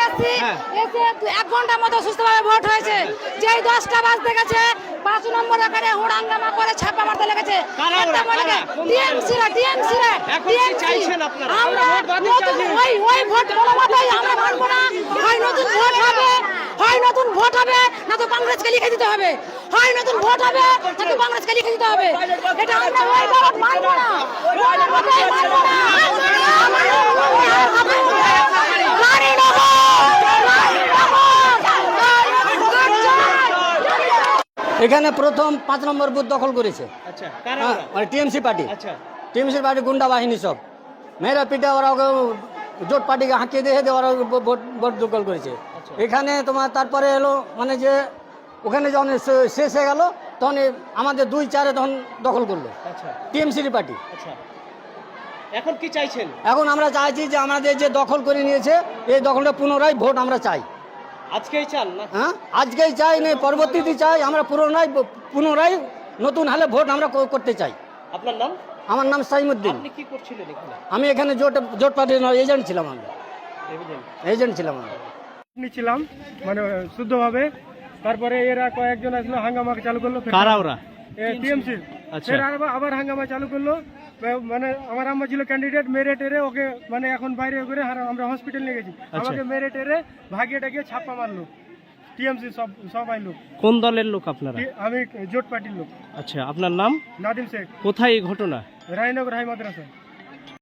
এসছি, এসে 1 ঘন্টার মতো সুস্থভাবে ভোট হয়েছে। যেই 10টা বাজতে গেছে 5 নম্বর এখানে হুড়াঙ্গামা করে ছাপা মারতে লেগেছে। টিএমসি আমরা ওই ভোট কোনো মতেই আমরা মানবো না। হয় নতুন ভোট হবে, হয় নতুন ভোট হবে, না তো কংগ্রেসকে লিখে দিতে হবে। হয় নতুন ভোট হবে, না তো কংগ্রেসকে লিখে দিতে হবে। এটা আমরা ওই ভোট মানবো না, কোনো মতেই মানবো না। এখানে প্রথম 5 নম্বর বুথ দখল করেছে। আচ্ছা, কারা ওরা? মানে টিএমসি পার্টি। আচ্ছা, টিএমসি পার্টি গুন্ডা বাহিনী সব মেয়েরা পিঠে ওরা ওকে জোট পার্টিকে হাঁকিয়ে দিয়ে ওরা ভোট দখল করেছে। এখানে তোমার তারপরে এলো মানে যে ওখানে যখন শেষ হয়ে গেল তখন আমাদের 2-4 তখন দখল করলো আচ্ছা, টিএমসি পার্টি। আচ্ছা। এখন কি চাইছেন? এখন আমরা চাইছি যে আমাদের যে দখল করে নিয়েছে এই দখলটা পুনরায় ভোট আমরা চাই। আজকেই চান না? হ্যাঁ, আজকেই চাই না, পরবর্তীতে চাই। আমরা পুনরায় নতুন হালে ভোট আমরা করতে চাই। আপনার নাম? আমার নাম সাইমুদ্দিন। আপনি কি করছিলেন এখানে? আমি এখানে জোট পার্টির এজেন্ট ছিলাম। এজেন্ট ছিলাম আমরা। ছিলাম মানে শুদ্ধভাবে। তারপরে এরা কয়েকজন আসলো, হাঙ্গামা চালু করলো। কারা ওরা? টিএমসি। আচ্ছা। আবার হাঙ্গামা চালু করলো। মানে আমার আম্মা ছিল ক্যান্ডিডেট, মেরেটেরে ওকে মানে এখন বাইরে করে আমরা হসপিটাল নিয়ে গেছি। আমাকে মেরেটেরে ভাগিয়ে টাকিয়ে ছাপ্পা মারলো। টিএমসি সবাই লোক। কোন দলের লোক আপনারা? আমি জোট পার্টির লোক। আচ্ছা, আপনার নাম? নাদিম শেখ। কোথায় এই ঘটনা? রায়নগর হাই মাদ্রাসা।